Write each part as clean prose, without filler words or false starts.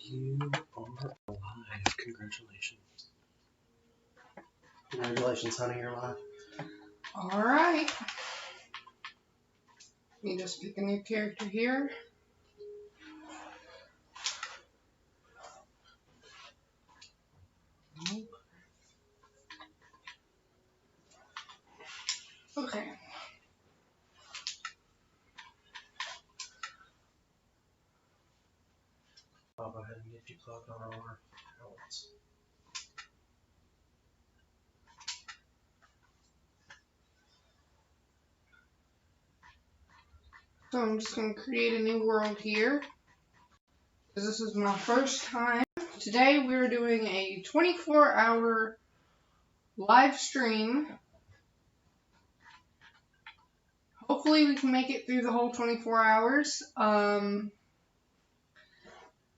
you are alive. Congratulations. Congratulations, honey, you're alive. Alright. Let me just pick a new character here. Okay. I'll go ahead and get you plugged on over. So I'm just going to create a new world here, because this is my first time. Today we're doing a 24-hour live stream. Hopefully we can make it through the whole 24 hours.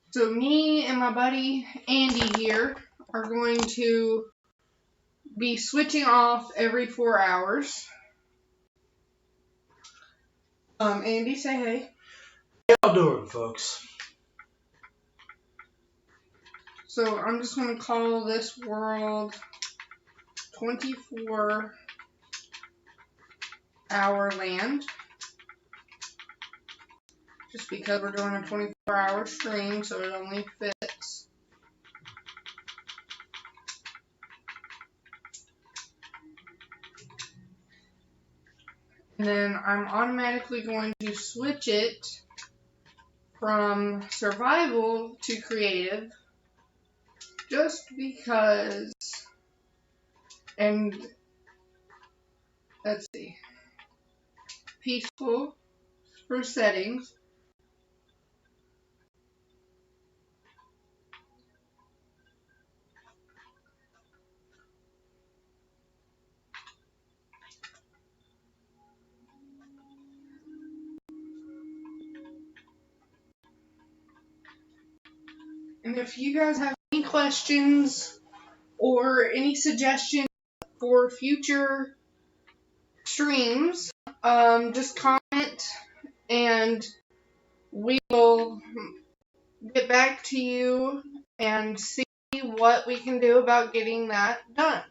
So me and my buddy Andy here are going to be switching off every 4 hours. Andy, say hey. How y'all doing, folks? So I'm just going to call this world 24-hour land. Just because we're doing a 24-hour stream, so it only fits. And then I'm automatically going to switch it from survival to creative, just because. And let's see, peaceful for settings. And if you guys have any questions or any suggestions for future streams, just comment and we will get back to you and see what we can do about getting that done.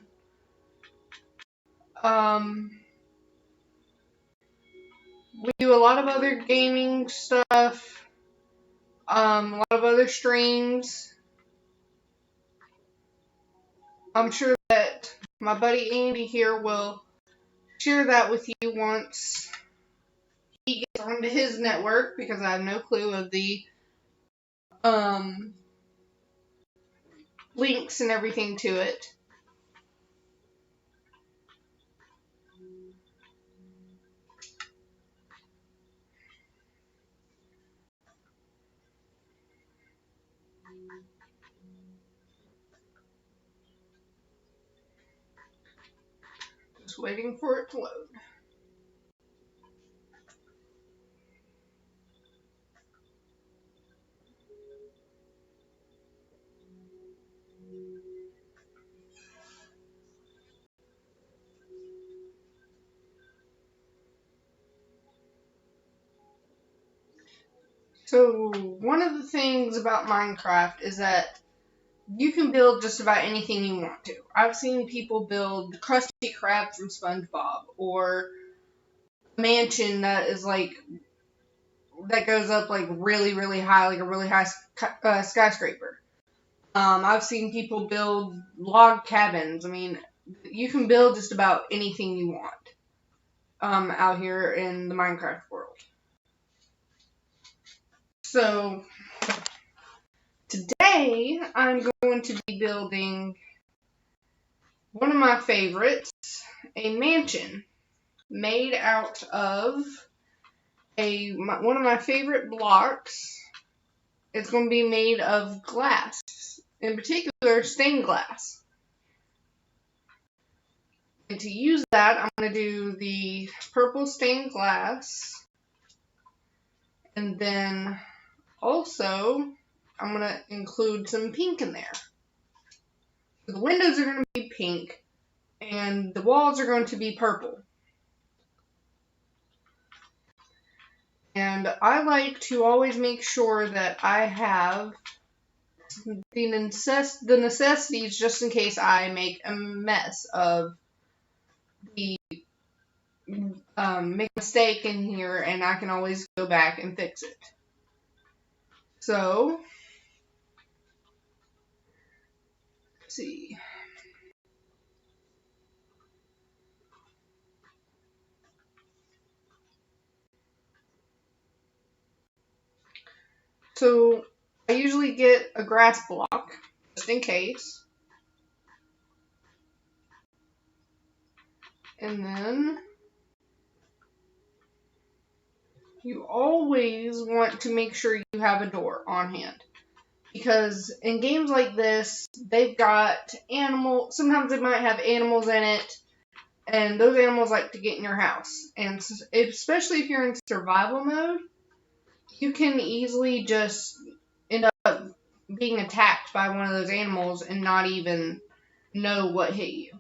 We do a lot of other gaming stuff, a lot of other streams. I'm sure that my buddy Andy here will share that with you once he gets onto his network, because I have no clue of the links and everything to it. Just waiting for it to load. So, one of the things about Minecraft is that you can build just about anything you want to. I've seen people build the Krusty Krab from SpongeBob, or a mansion that is like, that goes up like really, really high, like a really high skyscraper. I've seen people build log cabins. I mean, you can build just about anything you want out here in the Minecraft world. So, today I'm going to be building one of my favorites, a mansion made out of one of my favorite blocks. It's going to be made of glass, in particular stained glass. And to use that, I'm going to do the purple stained glass, and then also I'm going to include some pink in there. The windows are going to be pink, and the walls are going to be purple. And I like to always make sure that I have the necessities just in case I make a mess of the make a mistake in here, and I can always go back and fix it. So, let's see. So, I usually get a grass block, just in case. And then, you always want to make sure you have a door on hand. Because in games like this, they've got animals, sometimes they might have animals in it, and those animals like to get in your house. And especially if you're in survival mode, you can easily just end up being attacked by one of those animals and not even know what hit you.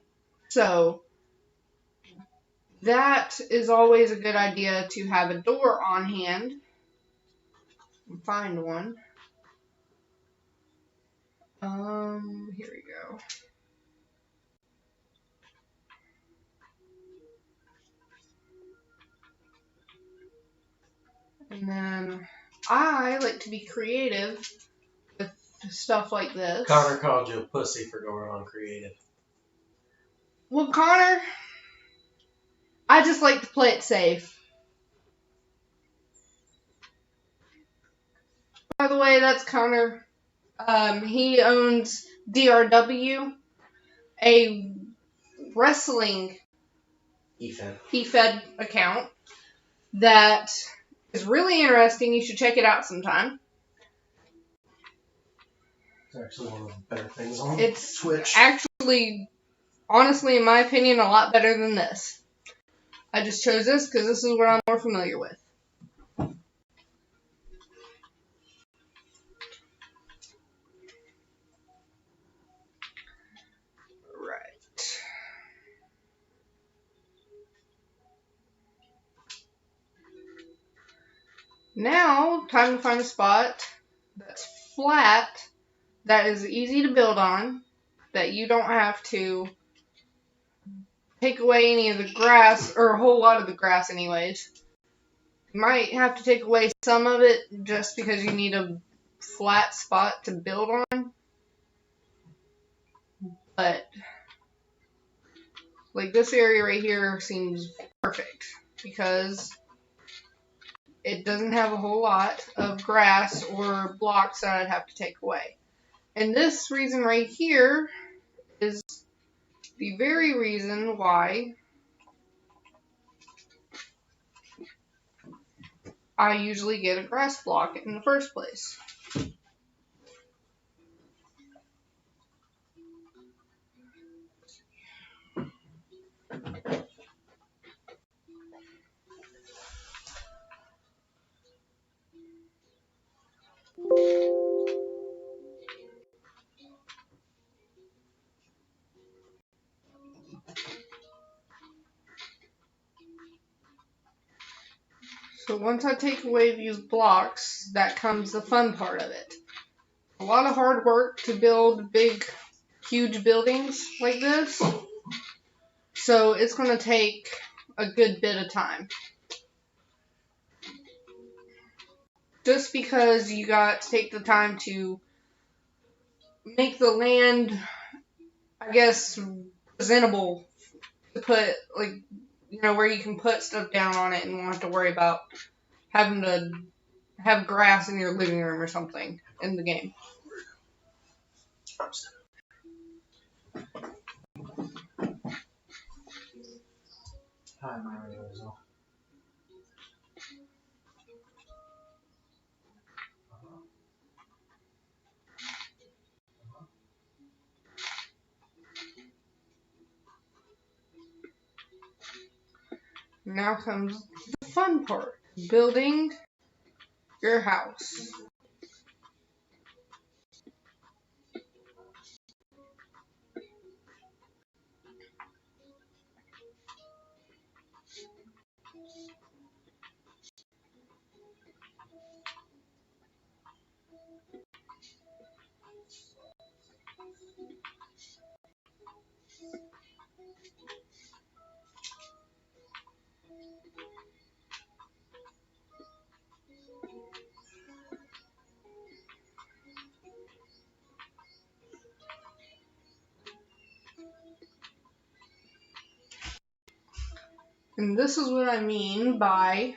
So that is always a good idea to have a door on hand. Find one. Here we go. And then I like to be creative with stuff like this. Connor called you a pussy for going on creative. Well, Connor, I just like to play it safe. By the way, that's Connor. He owns DRW, a wrestling eFed account that is really interesting. You should check it out sometime. It's actually one of the better things on It's Twitch. Actually, honestly, in my opinion, a lot better than this. I just chose this because this is what I'm more familiar with. Right. Now, time to find a spot that's flat, that is easy to build on, that you don't have to take away any of the grass, or a whole lot of the grass anyways. You might have to take away some of it just because you need a flat spot to build on. But, like, this area right here seems perfect because it doesn't have a whole lot of grass or blocks that I'd have to take away. And this reason right here is the very reason why I usually get a grass block in the first place. So once I take away these blocks, that comes the fun part of it. A lot of hard work to build big, huge buildings like this. So it's going to take a good bit of time. Just because you got to take the time to make the land, I guess, presentable to put, like, you know, where you can put stuff down on it and won't have to worry about having to have grass in your living room or something in the game. Hi, Mario. Now comes the fun part, building your house. And this is what I mean by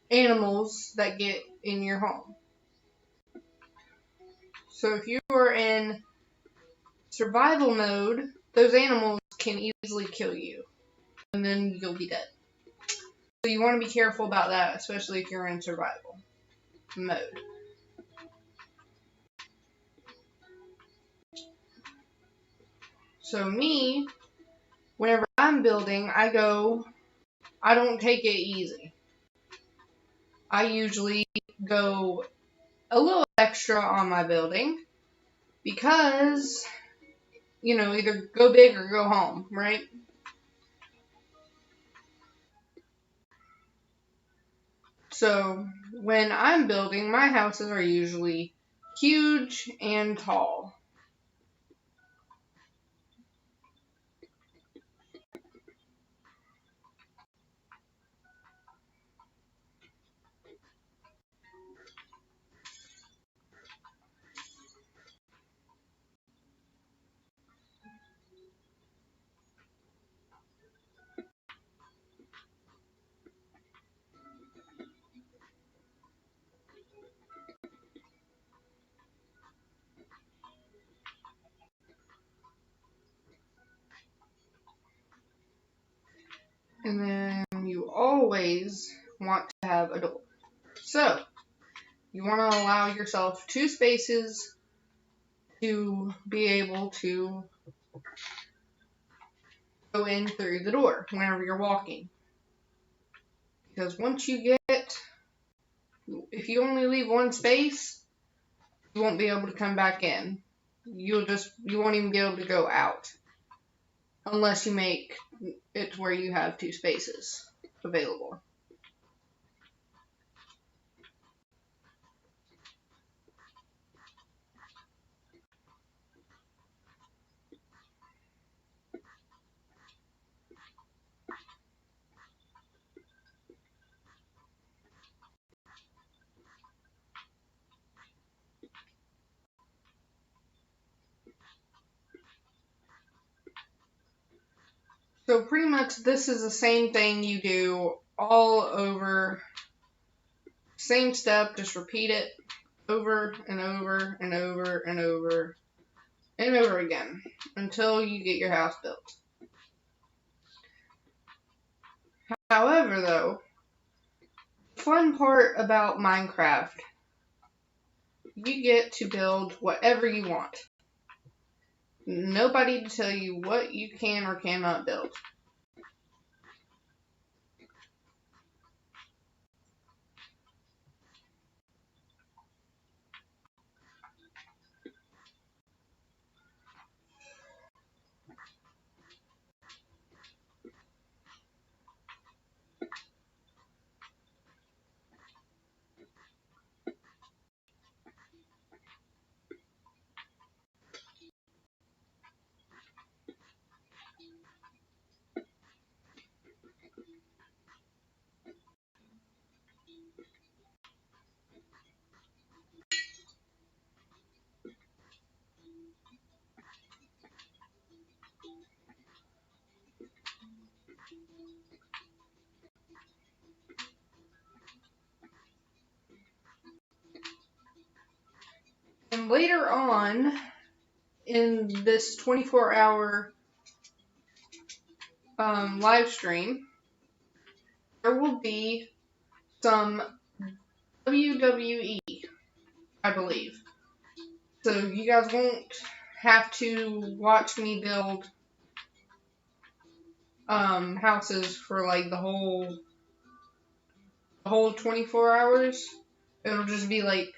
animals that get in your home. So if you are in survival mode, those animals can easily kill you, and then you'll be dead. So you want to be careful about that, especially if you're in survival mode. So me, whenever I'm building, I don't take it easy. I usually go a little extra on my building because, either go big or go home, right? So when I'm building, my houses are usually huge and tall. And then you always want to have a door. So you want to allow yourself 2 spaces to be able to go in through the door whenever you're walking. Because if you only leave 1 space, you won't be able to come back in. You won't even be able to go out. Unless you make it to where you have 2 spaces available. So pretty much this is the same thing you do all over. Same step, just repeat it over and over and over and over and over again until you get your house built. However, though, the fun part about Minecraft, you get to build whatever you want. Nobody to tell you what you can or cannot build. And later on in this 24-hour live stream, there will be some WWE, I believe. So you guys won't have to watch me build houses for like the whole 24 hours. It'll just be like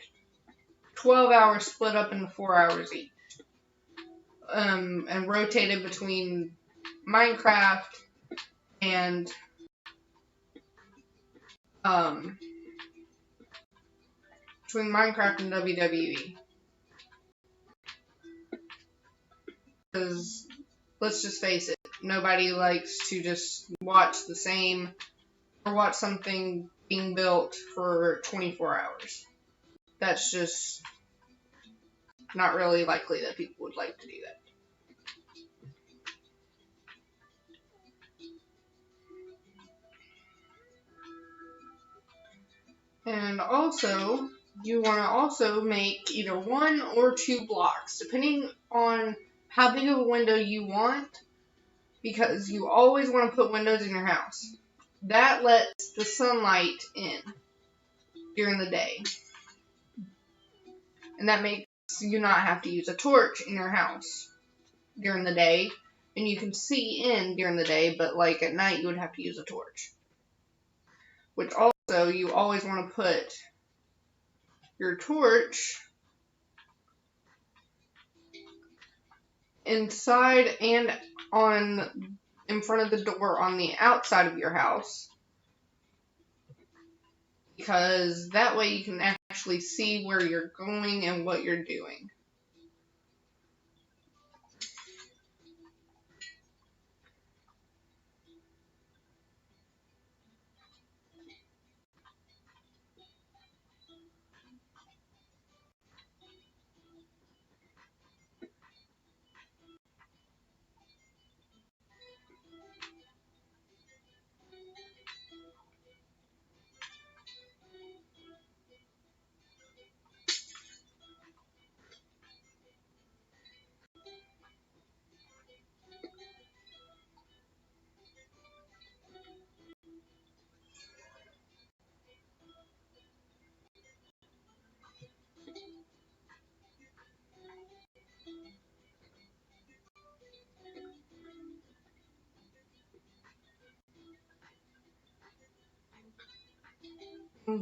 12 hours split up into 4 hours each. And rotated between Minecraft and WWE. Because let's just face it, nobody likes to just watch the same or watch something being built for 24 hours. That's just not really likely that people would like to do that. And also, you want to also make either 1 or 2 blocks, depending on how big of a window you want, because you always want to put windows in your house. That lets the sunlight in during the day. And that makes you not have to use a torch in your house during the day. And you can see in during the day, but like at night you would have to use a torch. Which also, you always want to put your torch inside and in front of the door on the outside of your house, because that way you can actually see where you're going and what you're doing.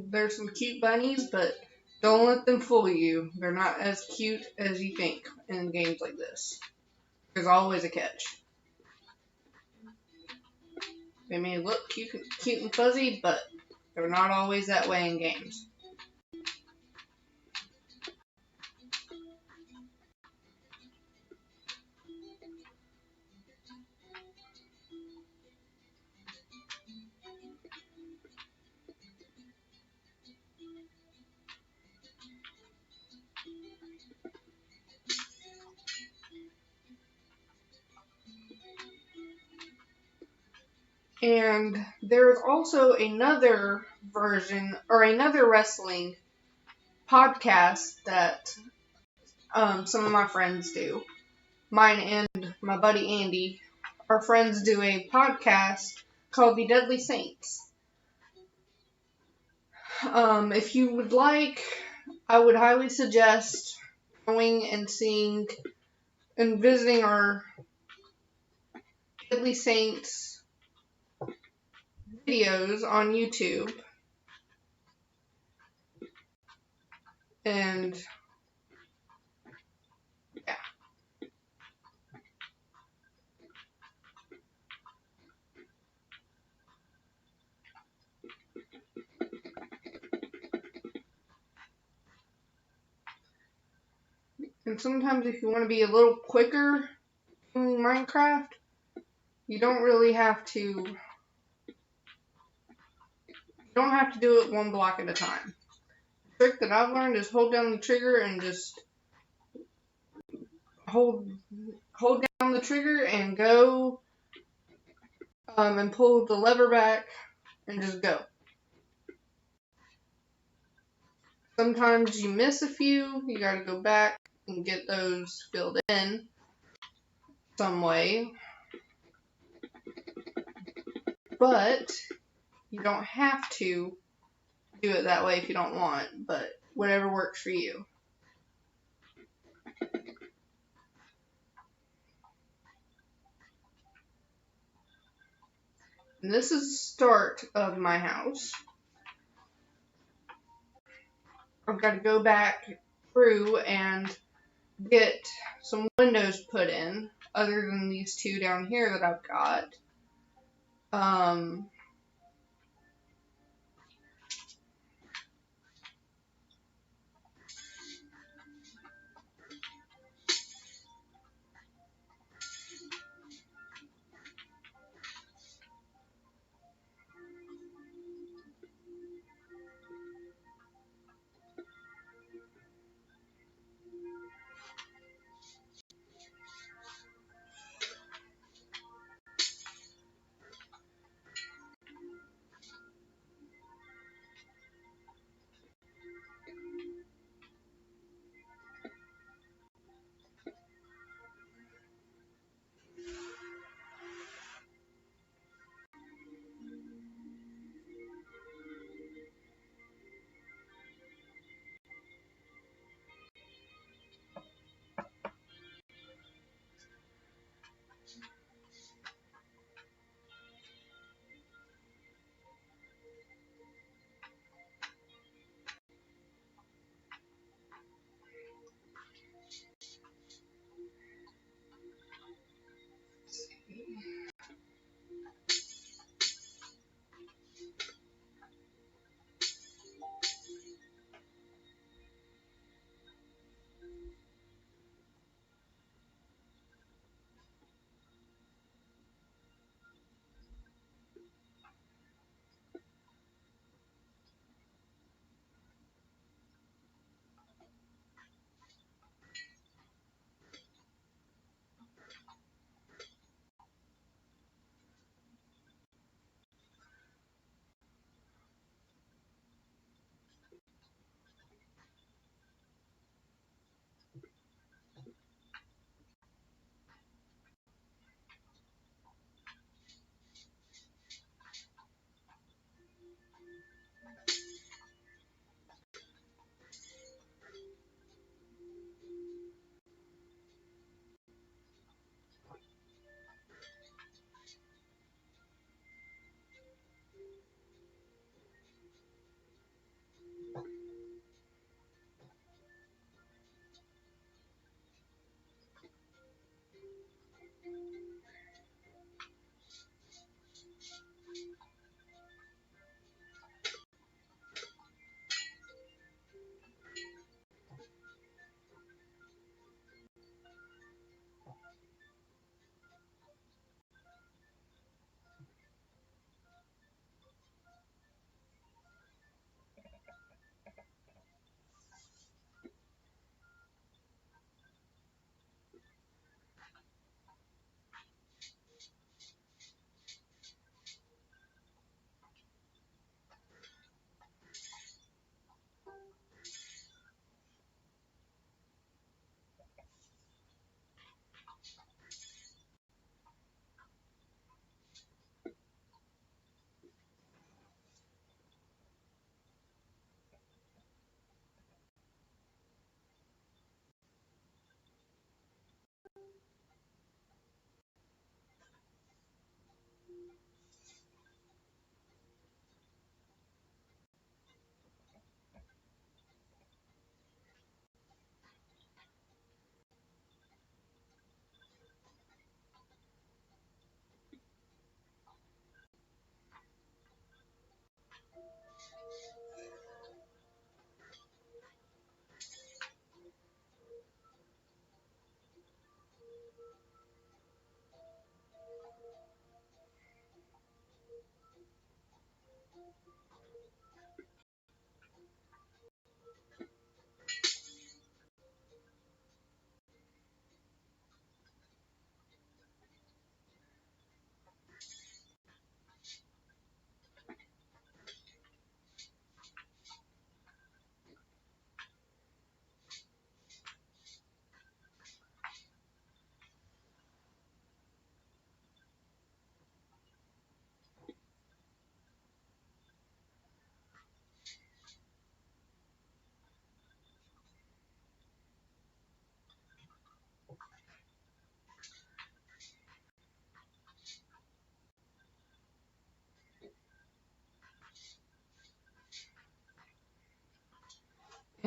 There's some cute bunnies, but don't let them fool you. They're not as cute as you think in games like this. There's always a catch. They may look cute and fuzzy, but they're not always that way in games. And there's also another version, or another wrestling podcast that some of my friends do. Mine and my buddy Andy, our friends do a podcast called The Deadly Saints. If you would like, I would highly suggest going and seeing and visiting our Deadly Saints videos on YouTube. And yeah. And sometimes if you want to be a little quicker doing Minecraft, you don't really have to. You don't have to do it 1 block at a time. The trick that I've learned is hold down the trigger and just hold down the trigger and go, and pull the lever back and just go. Sometimes you miss a few, you gotta go back and get those filled in some way. But you don't have to do it that way if you don't want, but whatever works for you. And this is the start of my house. I've got to go back through and get some windows put in, other than these 2 down here that I've got.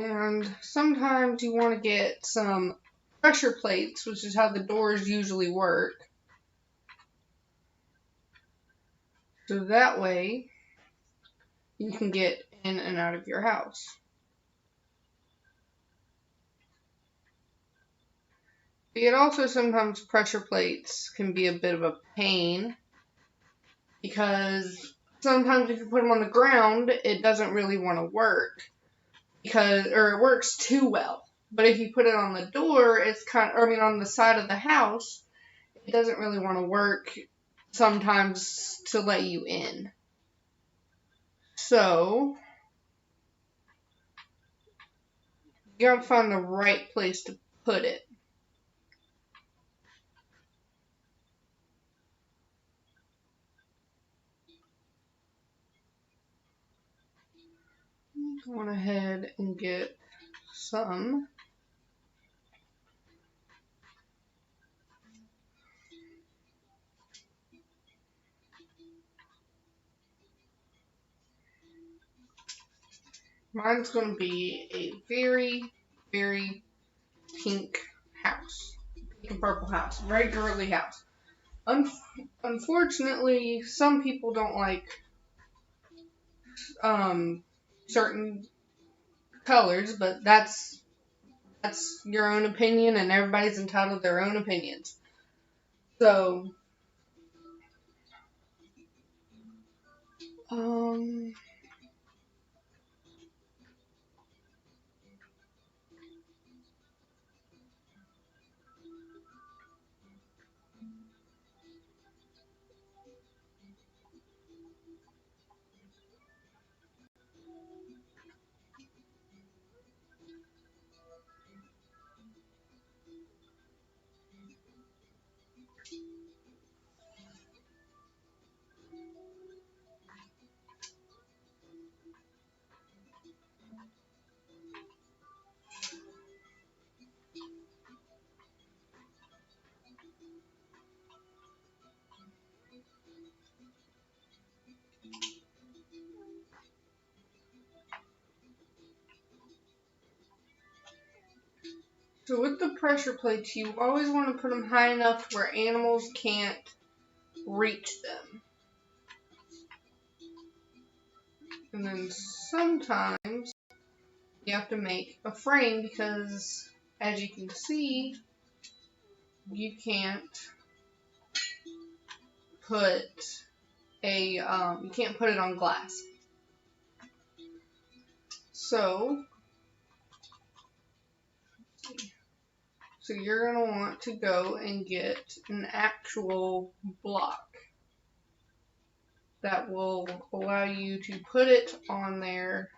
And sometimes you want to get some pressure plates, which is how the doors usually work. So that way you can get in and out of your house. Yet also sometimes pressure plates can be a bit of a pain because sometimes if you put them on the ground, it doesn't really want to work or it works too well. But if you put it on the door, on the side of the house, it doesn't really want to work sometimes to let you in. So you gotta find the right place to put it. Go on ahead and get some. Mine's going to be a very, very pink house. Pink and purple house. Very girly house. Unfortunately, some people don't like certain colors, but that's your own opinion, and everybody's entitled to their own opinions. So, so with the pressure plates, you always want to put them high enough where animals can't reach them. And then sometimes you have to make a frame because, as you can see, you can't put you can't put it on glass. So you're going to want to go and get an actual block that will allow you to put it on there.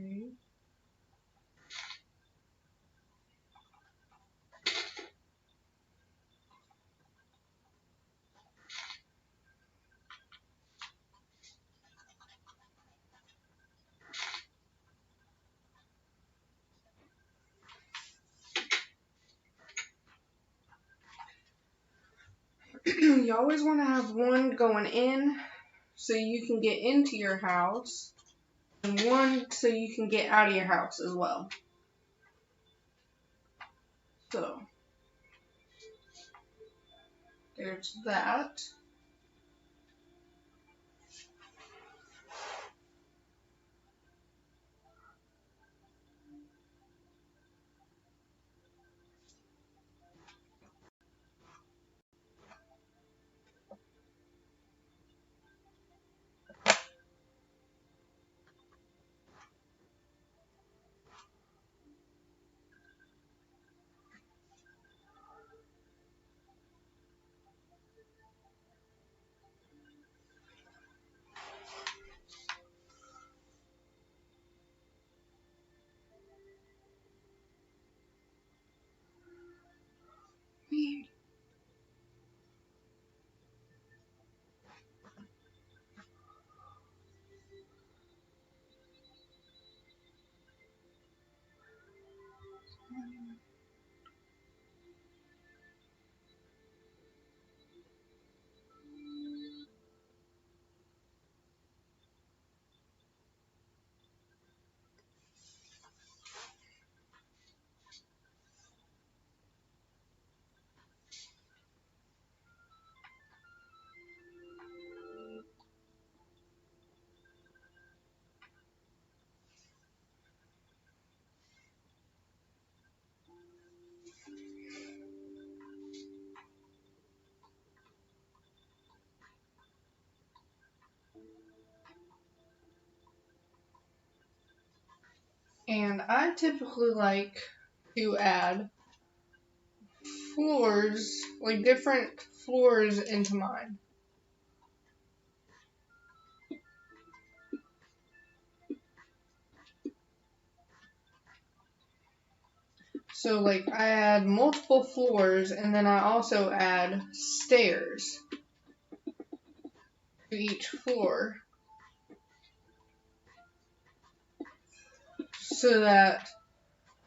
Okay. You always want to have one going in so you can get into your house, and one so you can get out of your house as well. So, there's that. And I typically like to add floors, like different floors into mine. So like I add multiple floors and then I also add stairs to each floor so that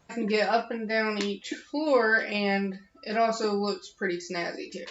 I can get up and down each floor, and it also looks pretty snazzy too.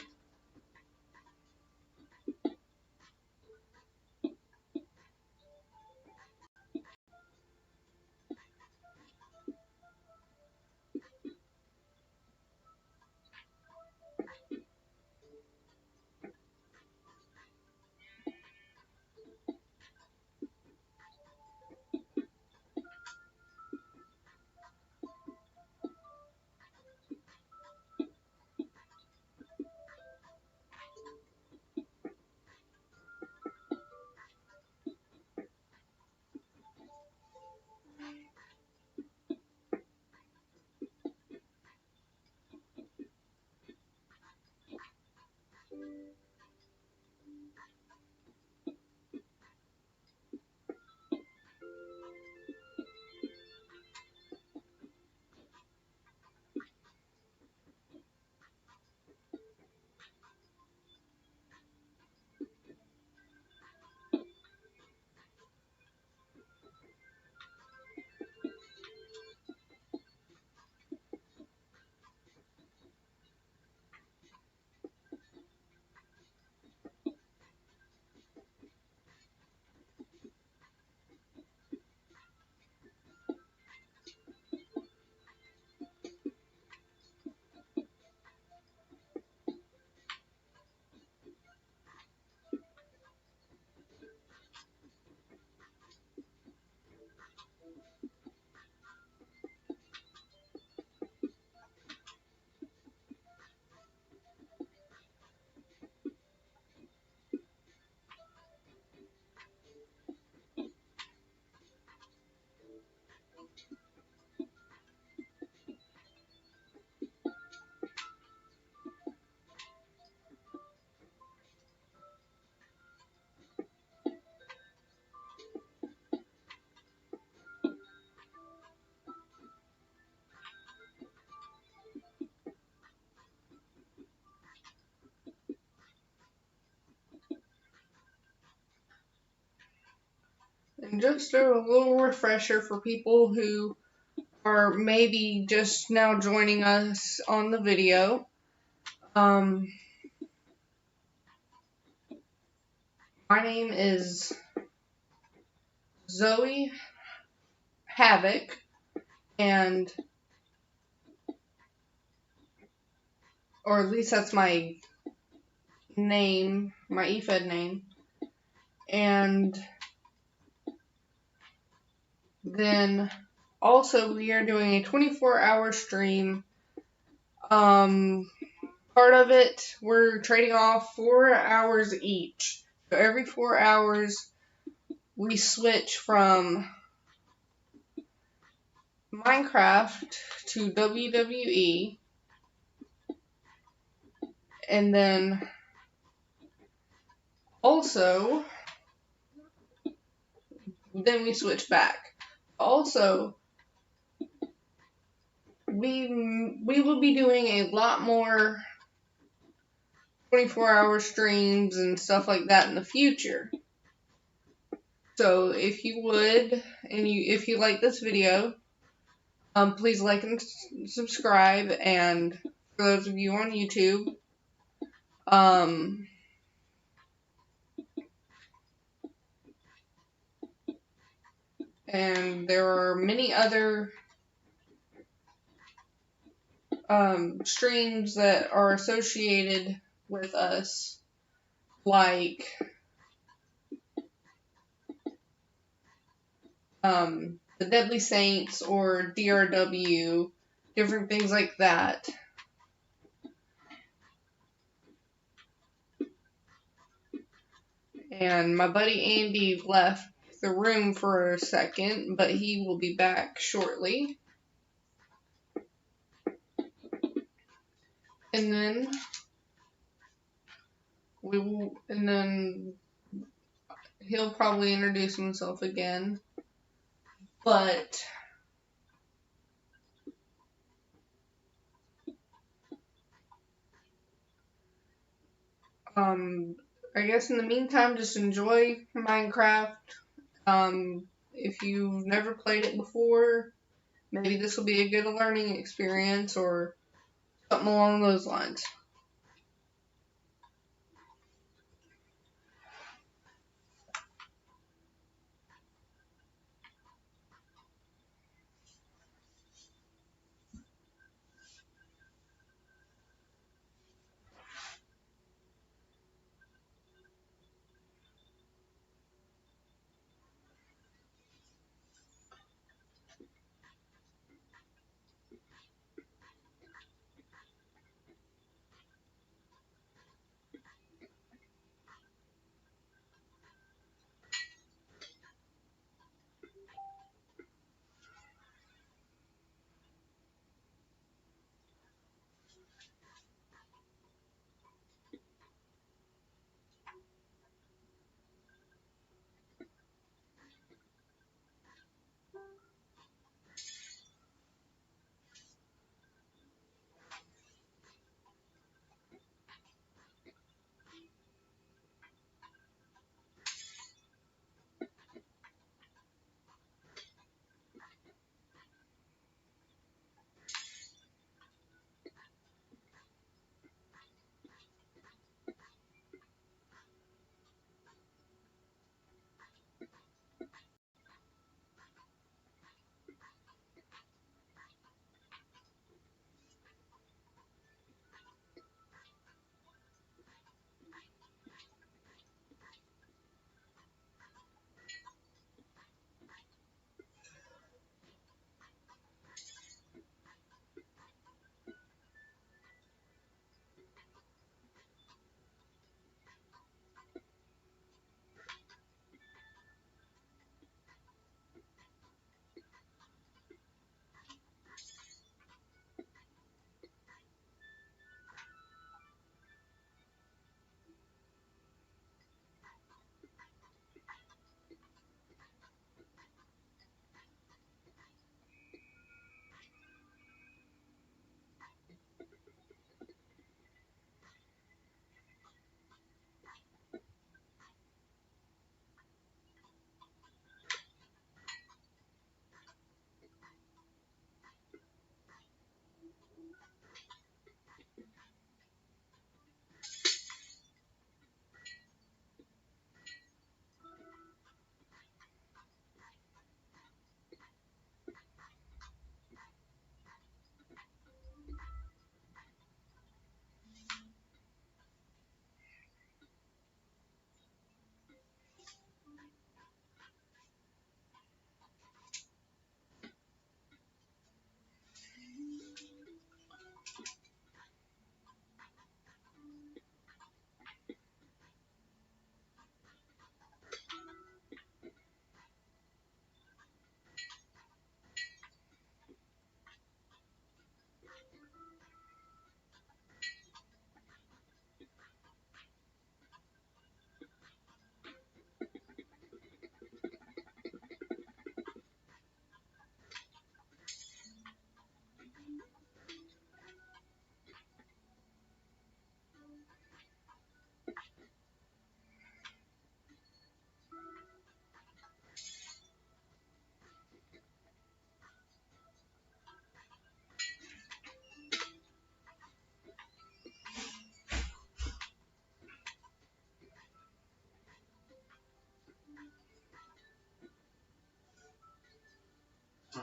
just a little refresher for people who are maybe just now joining us on the video. My name is Zoe Havok, and or at least that's my name, my eFed name. And then also we are doing a 24-hour stream. Part of it, we're trading off 4 hours each. So every 4 hours, we switch from Minecraft to WWE, and then also, then we switch back. Also, we will be doing a lot more 24-hour streams and stuff like that in the future. So if you would, and if you like this video, please like and subscribe. And for those of you on YouTube, and there are many other streams that are associated with us, like the Deadly Saints or DRW, different things like that. And my buddy Andy left the room for a second, but he will be back shortly. And then he'll probably introduce himself again. But I guess in the meantime, just enjoy Minecraft. If you've never played it before, maybe this will be a good learning experience or something along those lines.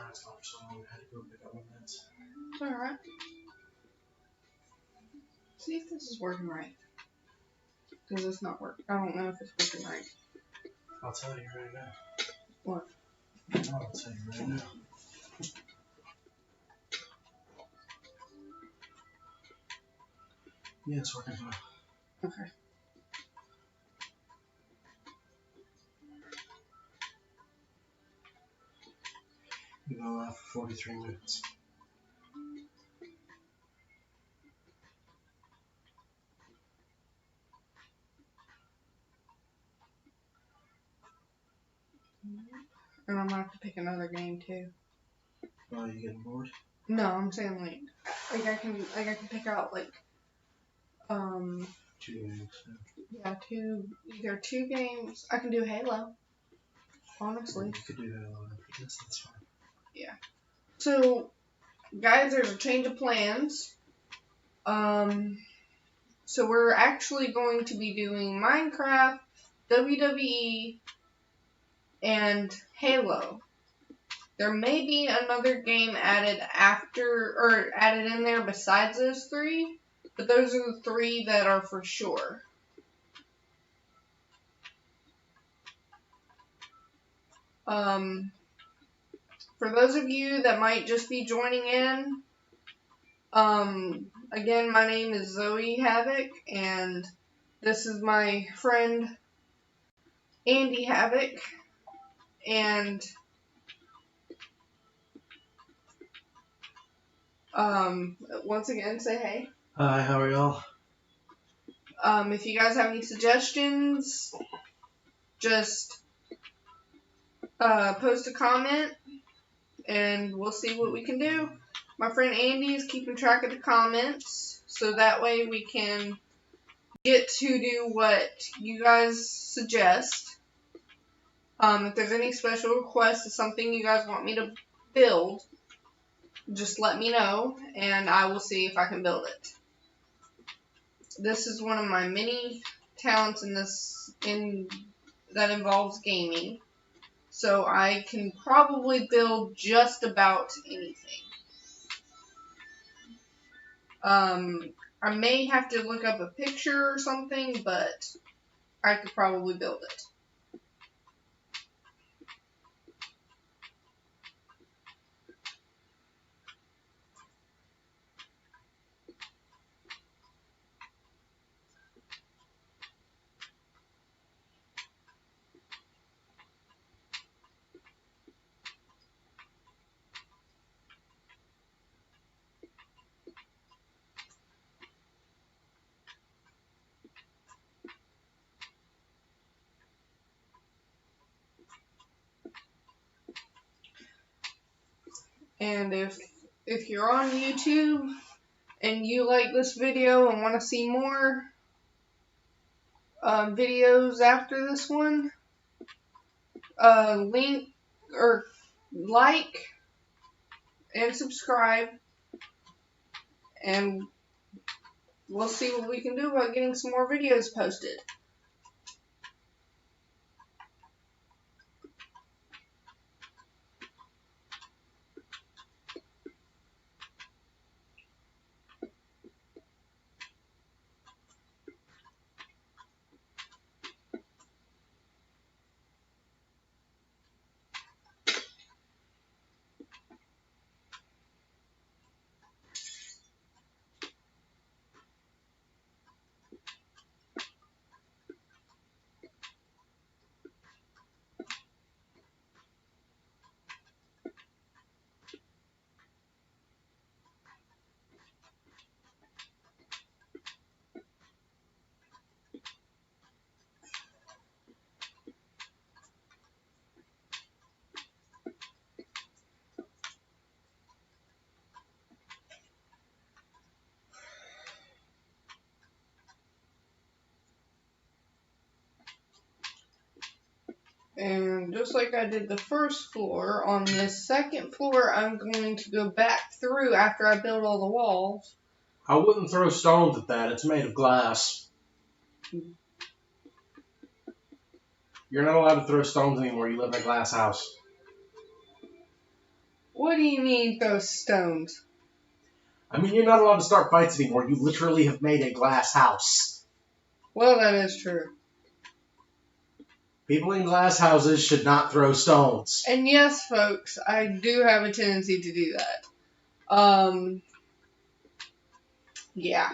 it's gone for so long. I had to go pick up my meds. It's alright. See if this is working right. Because it's not working. I don't know if it's working right. I'll tell you right now. What? I'll tell you right now. Yeah, it's working fine. Okay. You go live for 43 minutes. And I'm gonna have to pick another game too. Oh, you getting bored? No, I'm saying like I can pick out like 2 games. yeah, either two games. I can do Halo. Honestly. You could do that after this, that's fine. Yeah. So guys, there's a change of plans. So we're actually going to be doing Minecraft, WWE, and Halo. There may be another game added added in there besides those three, but those are the three that are for sure. For those of you that might just be joining in, again, my name is Zoe Havok, and this is my friend Andy Havok, and once again, say hey. Hi, how are y'all? If you guys have any suggestions, just post a comment, and we'll see what we can do. My friend Andy is keeping track of the comments, so that way we can get to do what you guys suggest. If there's any special requests of something you guys want me to build, just let me know, and I will see if I can build it. This is one of my many talents that involves gaming, so I can probably build just about anything. I may have to look up a picture or something, but I could probably build it. And if you're on YouTube and you like this video and want to see more videos after this one, link or like and subscribe, and we'll see what we can do about getting some more videos posted. And just like I did the first floor, on this second floor, I'm going to go back through after I build all the walls. I wouldn't throw stones at that. It's made of glass. You're not allowed to throw stones anymore. You live in a glass house. Well, do you mean throw stones? I mean, you're not allowed to start fights anymore. You literally have made a glass house. Well, that is true. People in glass houses should not throw stones. And yes, folks, I do have a tendency to do that. Yeah.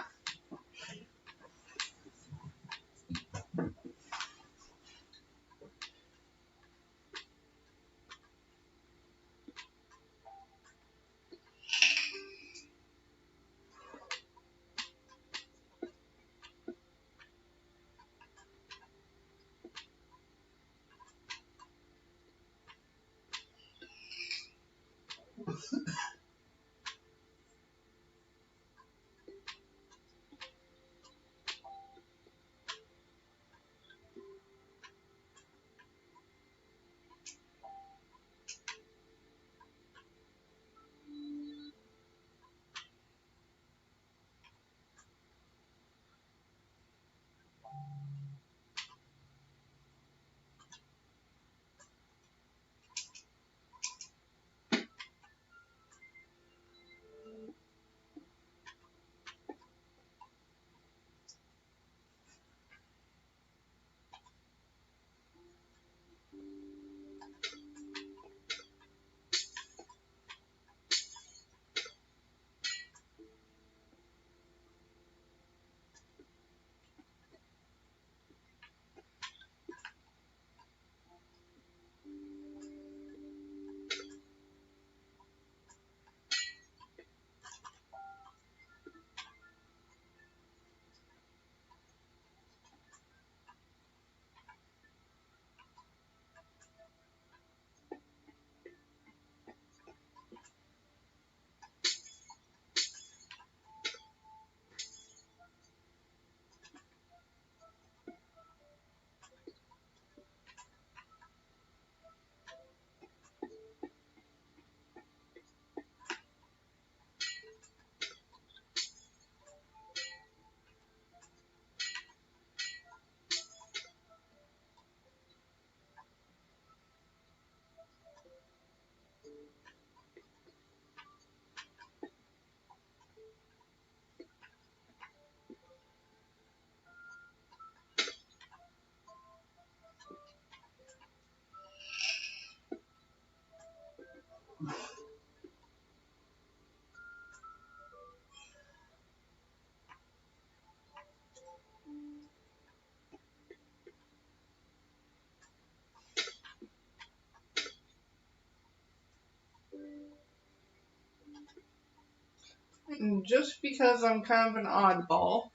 And just because I'm kind of an oddball,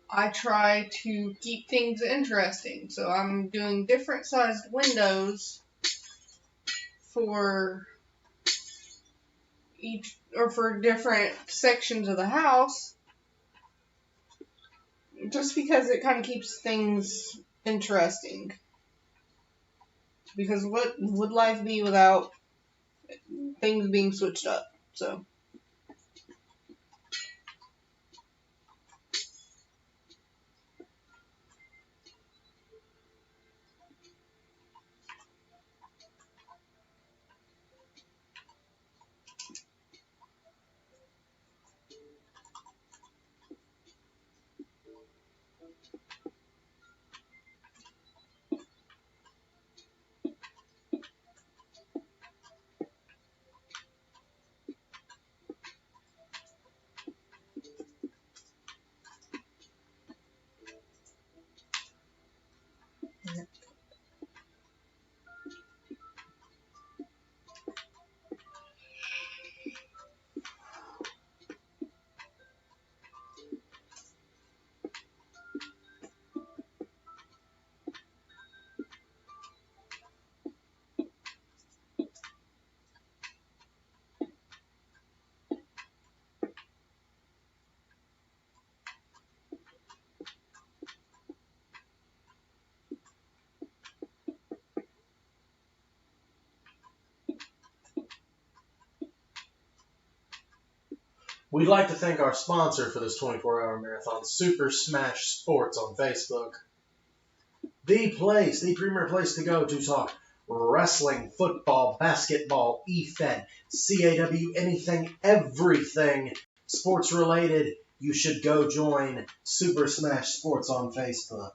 I try to keep things interesting. So I'm doing different sized windows for each or for different sections of the house just because it kind of keeps things interesting. Because what would life be without things being switched up? So We'd like to thank our sponsor for this 24-hour marathon, Super Smash Sports on Facebook. The place, the premier place to go to talk wrestling, football, basketball, EFED, CAW, anything, everything sports related, you should go join Super Smash Sports on Facebook.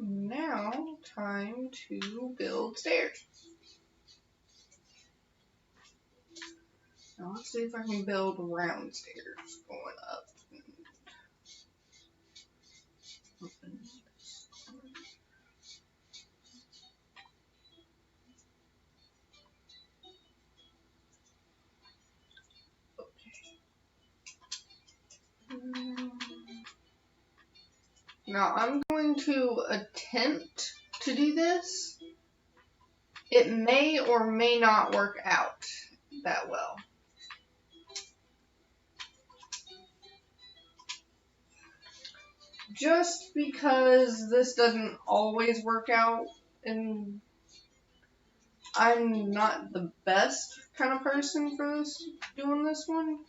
Now, time to build stairs. Now let's see if I can build round stairs going up. Open this. Now I'm going to attempt to do this. It may or may not work out that well. Just because this doesn't always work out, and I'm not the best kind of person for this, doing this one.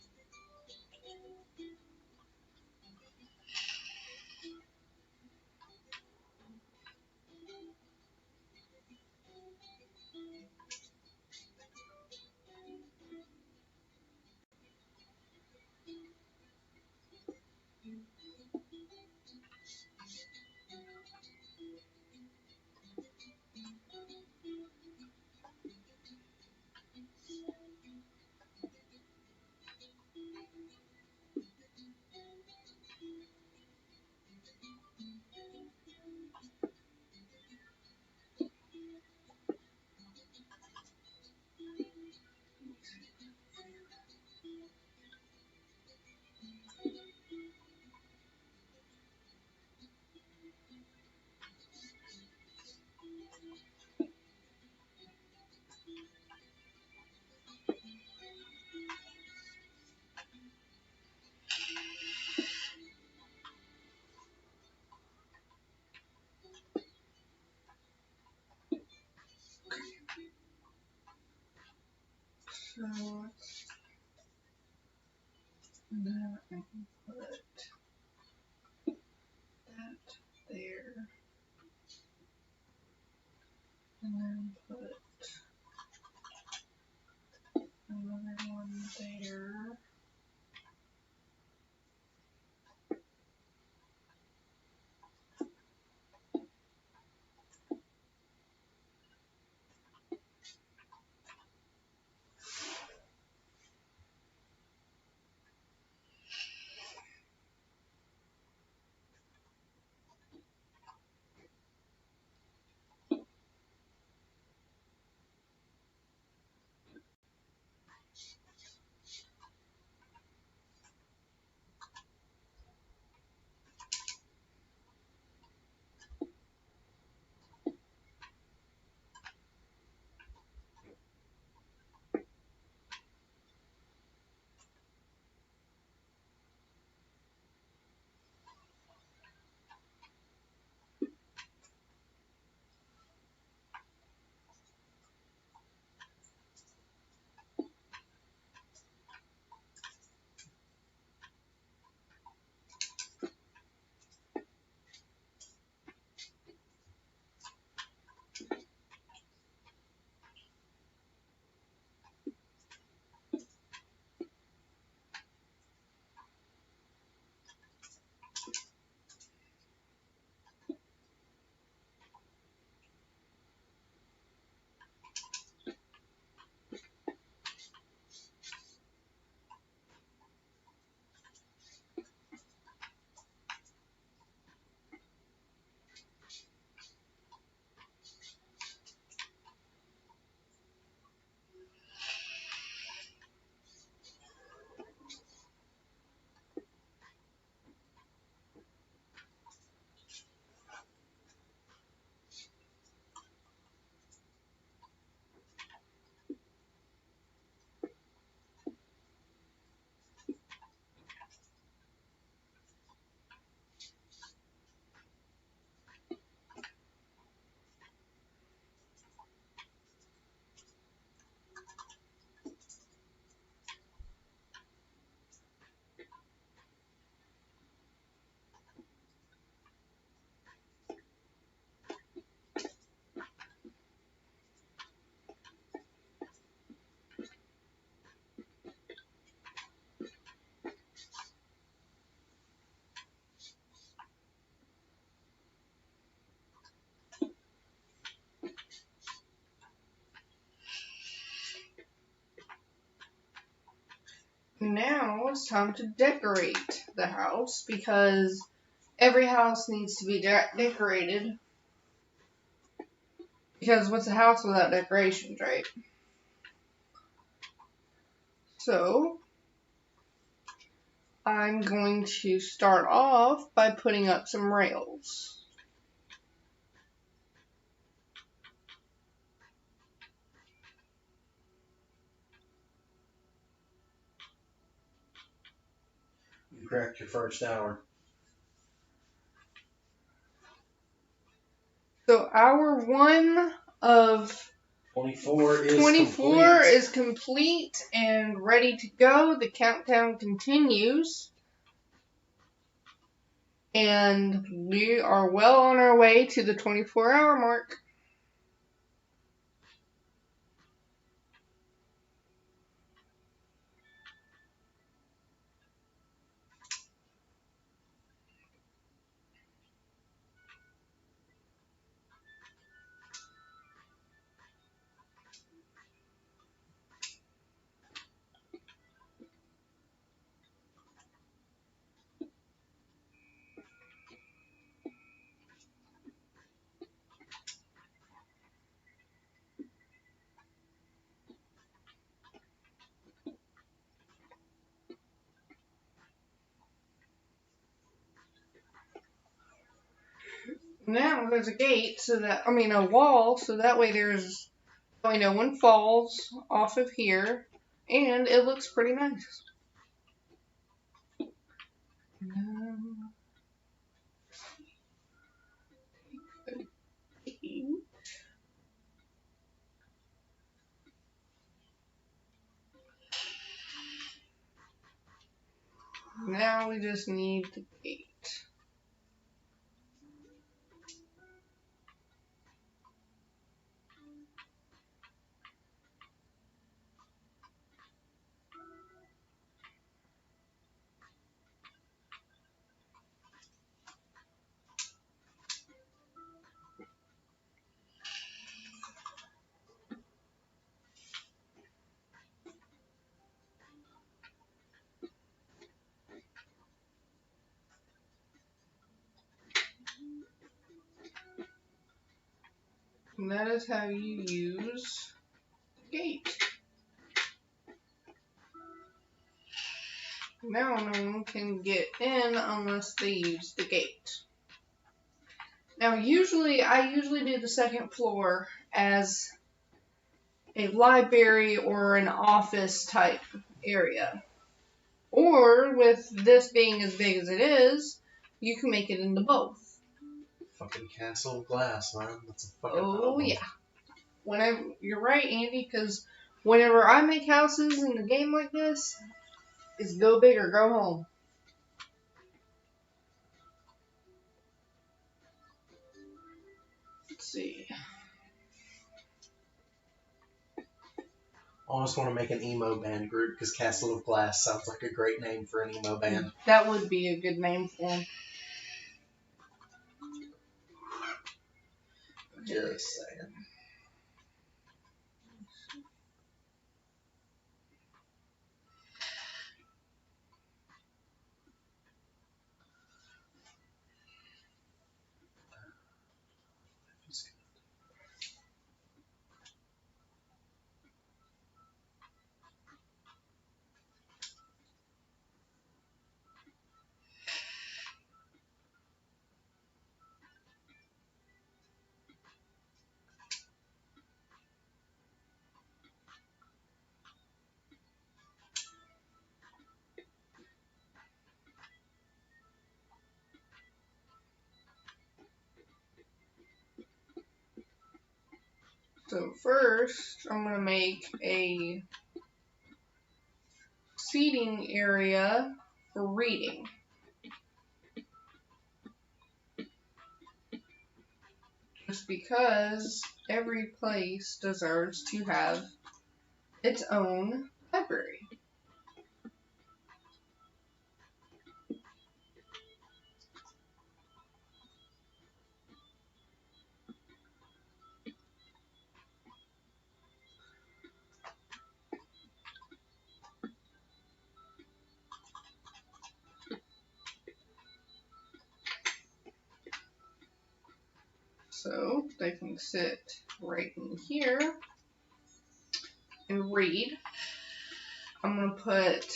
Now it's time to decorate the house because every house needs to be decorated. Because what's a house without decorations, right? So, I'm going to start off by putting up some rails. You cracked your first hour. So, hour 1 of 24 is 24 complete. is complete and ready to go. The countdown continues. And we are well on our way to the 24-hour mark. Now there's a gate a wall, so that way no one falls off of here, and it looks pretty nice. Now we just need the gate. And that is how you use the gate. Now no one can get in unless they use the gate. Now I usually do the second floor as a library or an office type area. Or with this being as big as it is, you can make it into both. Fucking castle of glass, man. That's a fucking Oh problem. yeah. You're right, Andy, because whenever I make houses in a game like this, it's go big or go home. Let's see. I almost want to make an emo band group because Castle of Glass sounds like a great name for an emo band. That would be a good name for them. Just saying. So first, I'm going to make a seating area for reading. Just because every place deserves to have its own library. So they can sit right in here and read. I'm going to put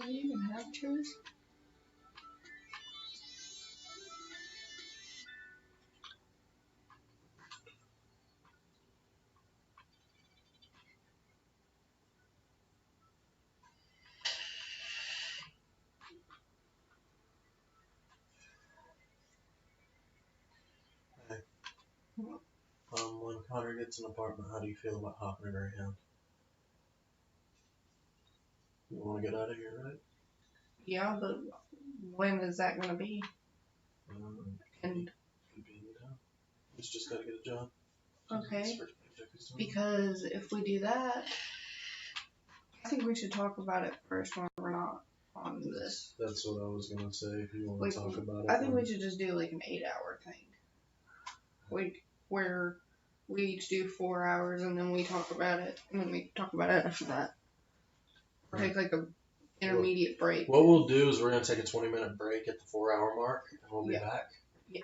do you even have chairs? When Connor gets an apartment, how do you feel about hopping a Greyhound? You want to get out of here, right? Yeah, but when is that going to be? And could be anytime. He's just got to get a job. okay, because if we do that, I think we should talk about it first when we're not on this. That's what I was going to say, if you want to talk about it. I think we should just do like an 8-hour thing. Like, where we each do 4 hours and then we talk about it, and then we talk about it after that. Or take like a intermediate break. What we'll do is we're going to take a 20-minute break at the 4-hour mark, and we'll be back. Yeah.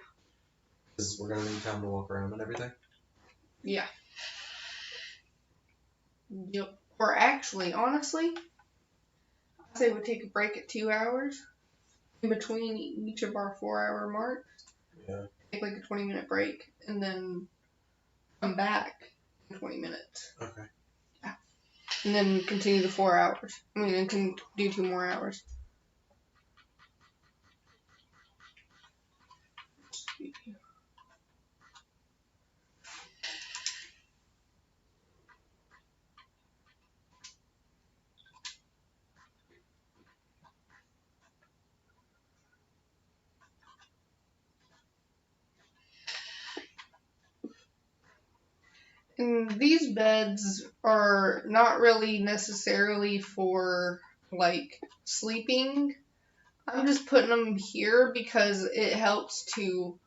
Because we're going to need time to walk around and everything. Yeah. Yep. Or actually, honestly, I'd say we take a break at 2 hours in between each of our 4-hour marks. Yeah. Take like a 20-minute break and then come back in 20 minutes. Okay. Yeah. And then continue the 4 hours. I mean, and can do 2 more hours. And these beds are not really necessarily for, like, sleeping. I'm just putting them here because it helps to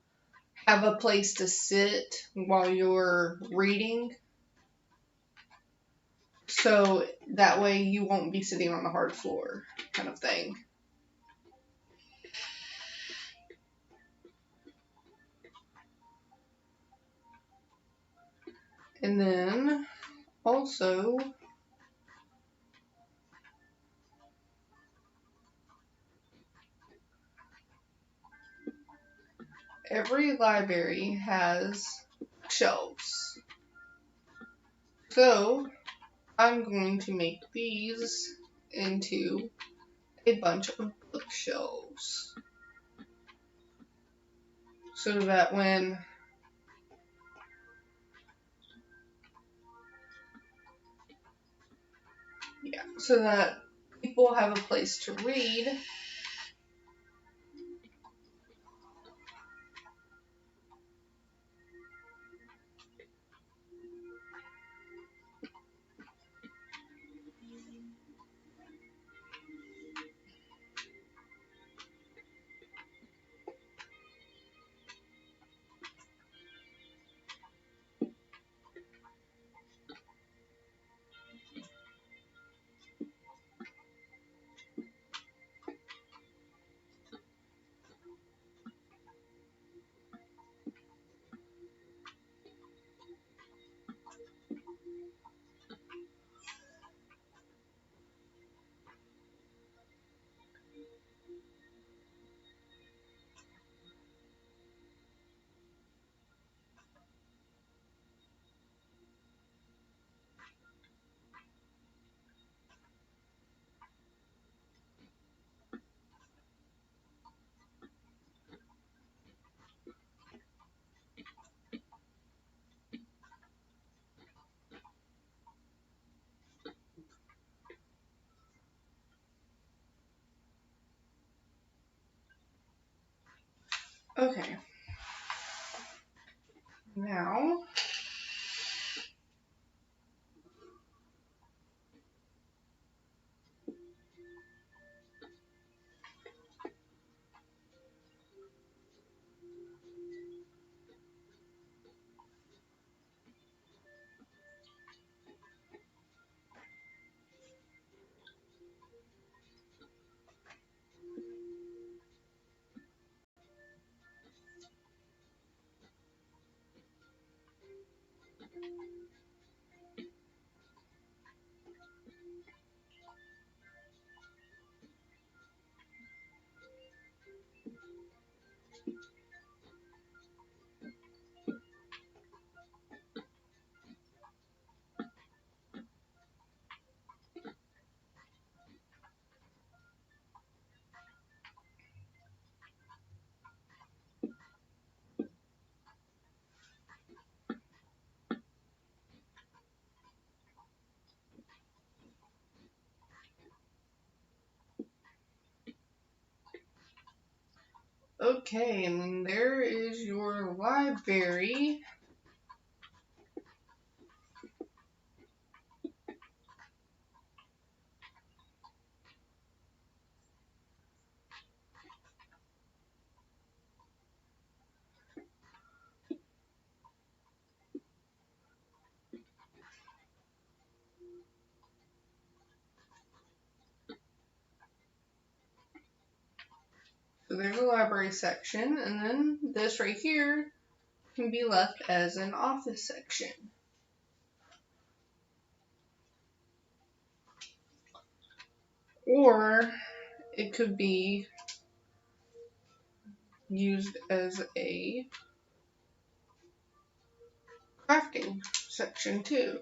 have a place to sit while you're reading. So that way you won't be sitting on the hard floor, kind of thing. And then also, every library has shelves. So I'm going to make these into a bunch of bookshelves. So that when so that people have a place to read. Okay. Now, Okay, and there is your library. So there's a library section, and then this right here can be left as an office section. Or it could be used as a crafting section too.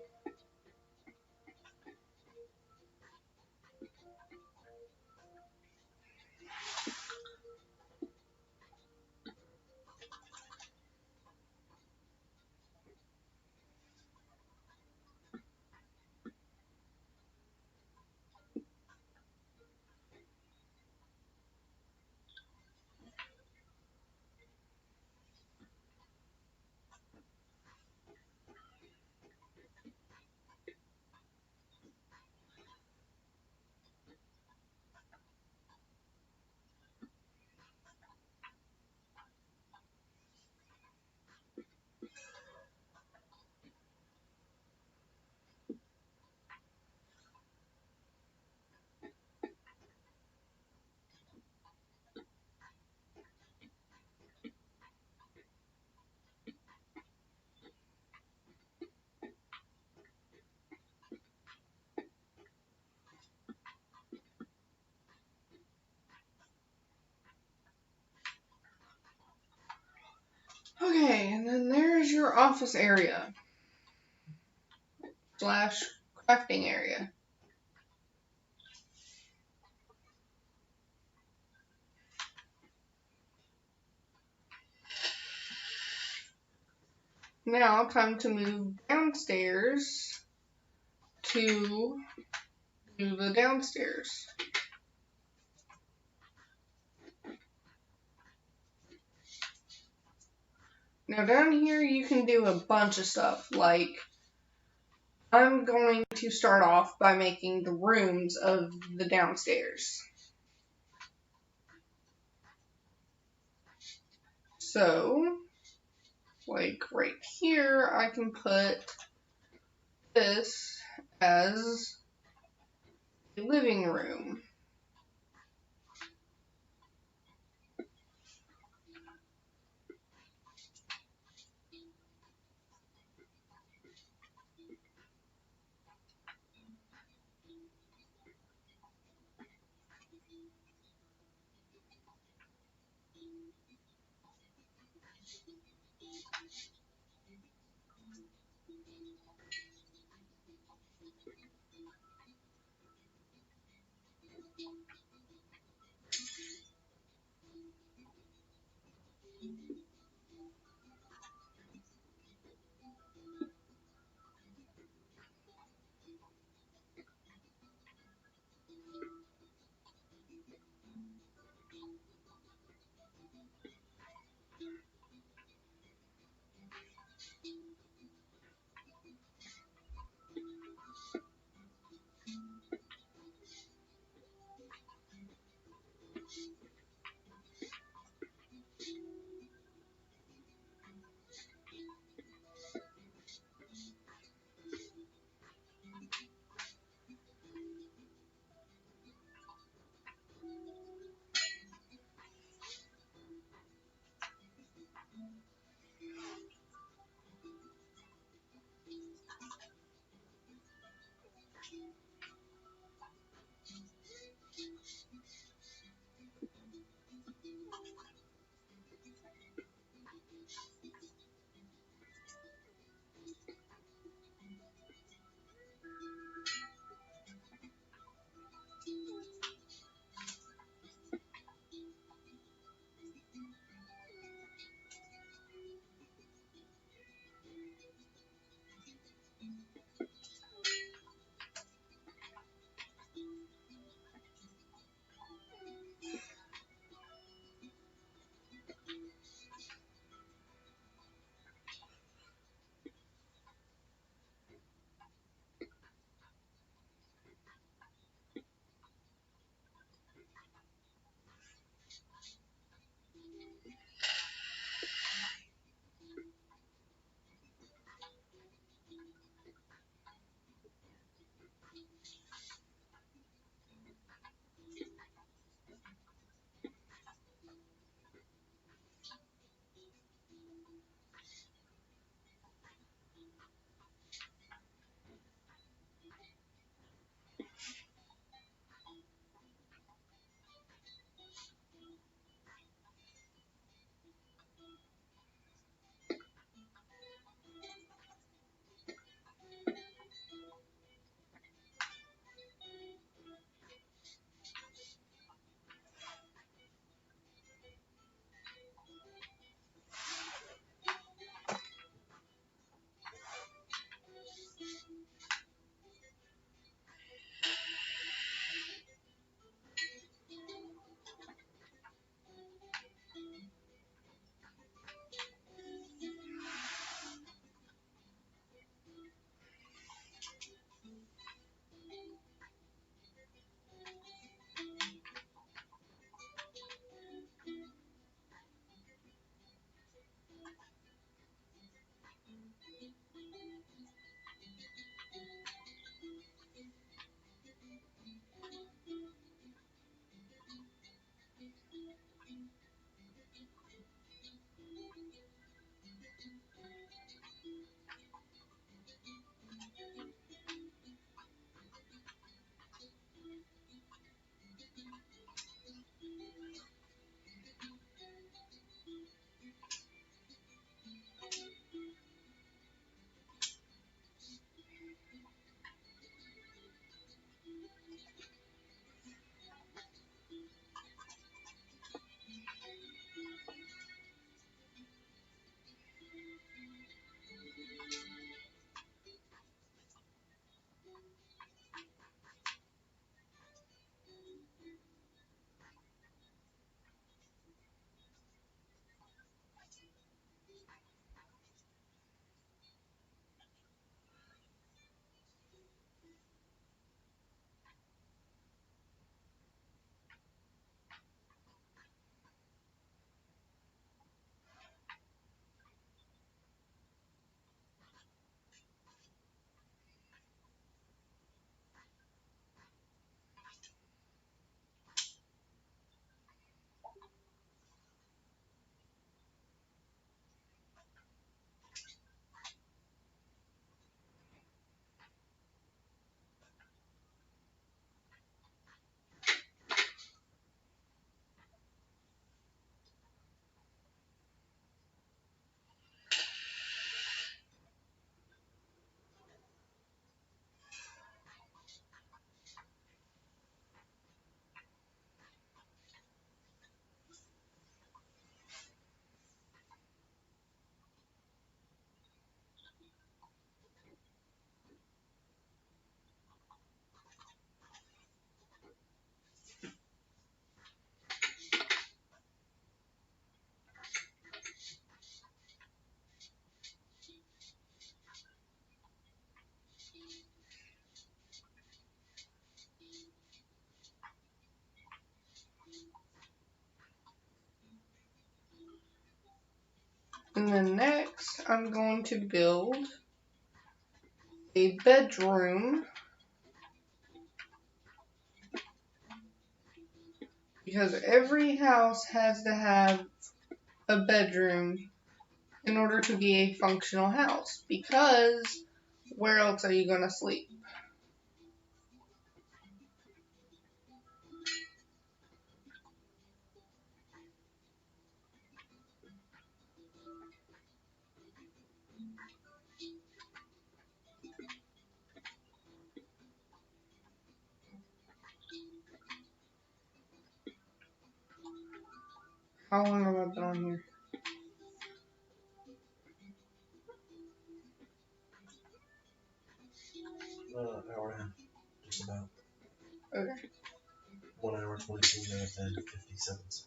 Okay, and then there's your office area slash crafting area. Now, time to move downstairs to do the downstairs. Now down here you can do a bunch of stuff, like I'm going to start off by making the rooms of the downstairs. So, like right here, I can put this as a living room. And then next, I'm going to build a bedroom, because every house has to have a bedroom in order to be a functional house, because where else are you going to sleep? How long have I been on here? Hour and a half, just about. Okay. 1 hour, 22 minutes, and 57 seconds.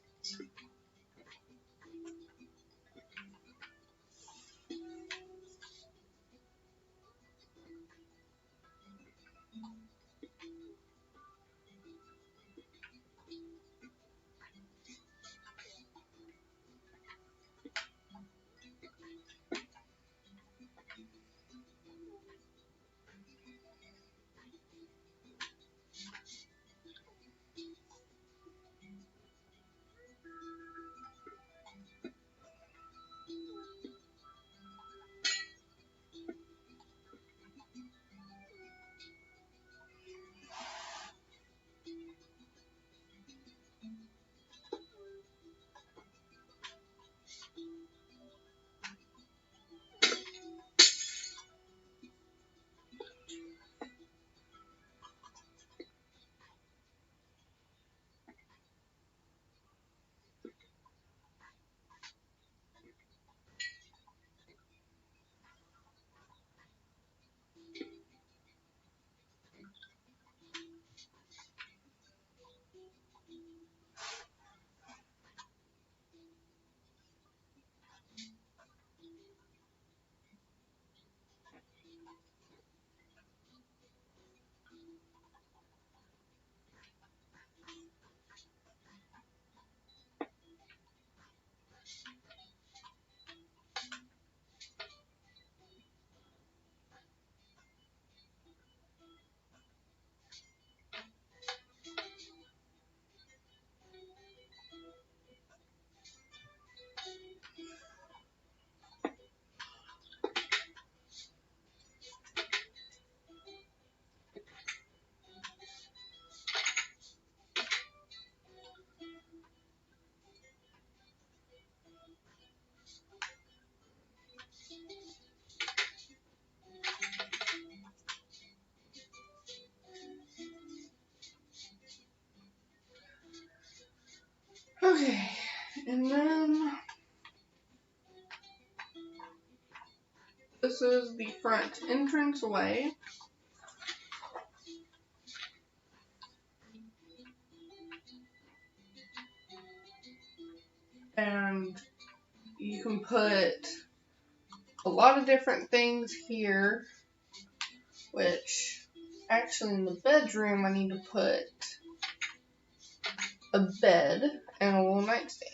Okay. And then this is the front entrance way. And you can put a lot of different things here, which actually in the bedroom I need to put a bed and a little nightstand.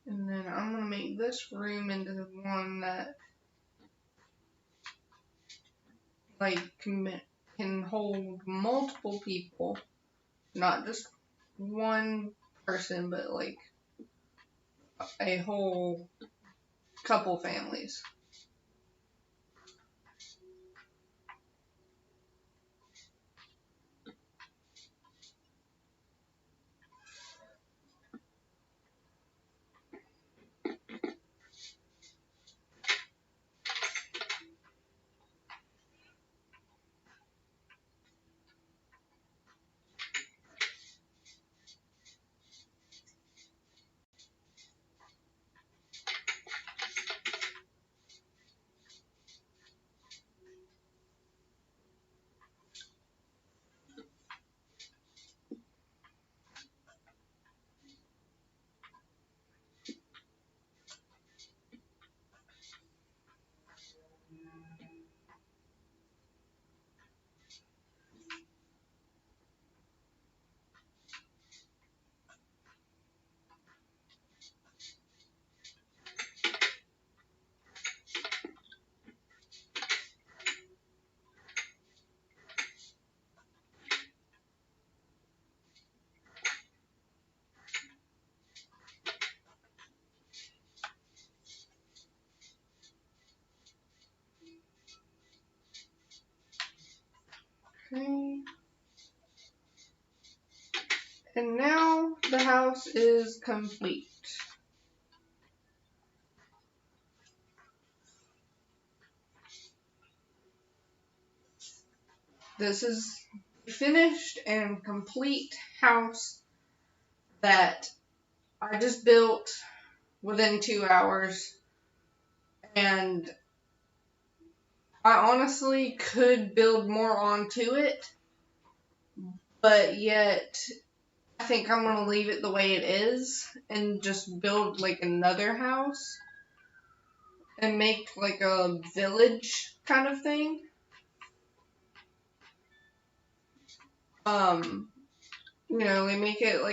And then I'm going to make this room into the one that, like, can hold multiple people. Not just one person, but, like, a whole couple families. Okay. And now the house is complete. This is a finished and complete house that I just built within 2 hours. And I honestly could build more onto it, but yet I think I'm going to leave it the way it is and just build like another house and make like a village kind of thing. They make it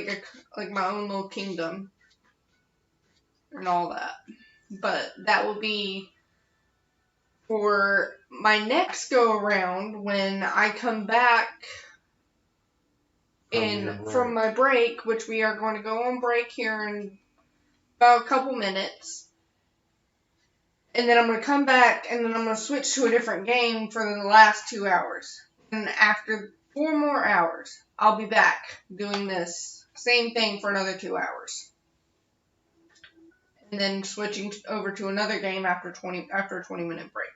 like my own little kingdom and all that. But that will be for my next go around when I come back from my break, which we are going to go on break here in about a couple minutes. And then I'm going to come back and then I'm going to switch to a different game for the last 2 hours. And after 4 more hours, I'll be back doing this same thing for another 2 hours. And then switching over to another game after a 20-minute break.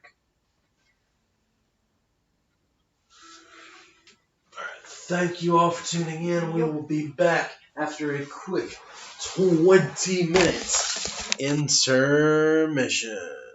Thank you all for tuning in. We will be back after a quick 20 minutes intermission.